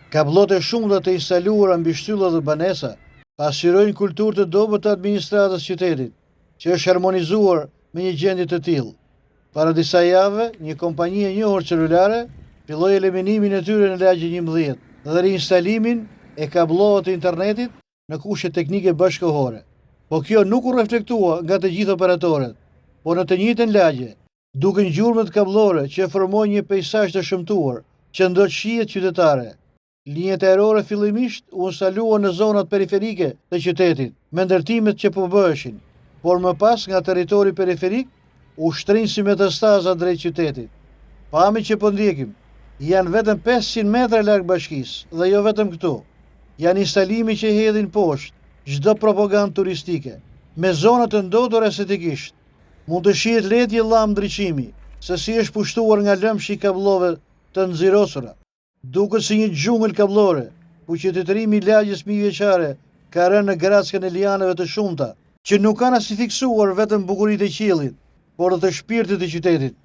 Kablot e shumta të instaluara mbi shtylla dhe banesa pasqyrojnë kulturë të dobët të administratës qytetit, që është harmonizuar me një gjendje të tillë. Para disa javë, një kompani e njohur celulare filloi eliminimin e tyre në lagje 11 dhe reinstalimin e kablove të internetit në kushte teknike bashkëkohore. Po kjo nuk u reflektua nga të gjithë operatorët, por në të njëjtën lagje, duken gjurmët kablore që formojnë një peizazh të shëmtuar që ndo shihet qytetare. Linjët ajrore fillimisht u instaluan në zonat periferike të qytetit, me ndërtimet që po bëheshin, por më pas nga territori periferik u shtrin si metastaza drejt qytetit. Pami që po ndjekim janë vetëm 500 metra larg bashkisë dhe jo vetëm këtu. Janë instalimi që hedhin poshtë çdo propagandë turistike, me zona të ndodhura estetikisht. Mund të shihet lehtë llam ndriçimi, se si është pushtuar nga lëmshi i kablove të nxirosura. Duket si një xhungël kablore, ku qytetërimi i lagjes mijëvjeçare ka rënë në grackën e lianëve të shumta, që nuk kanë as i fiksuar vetëm bukuritë e qiellit, por edhe të shpirtit të qytetit.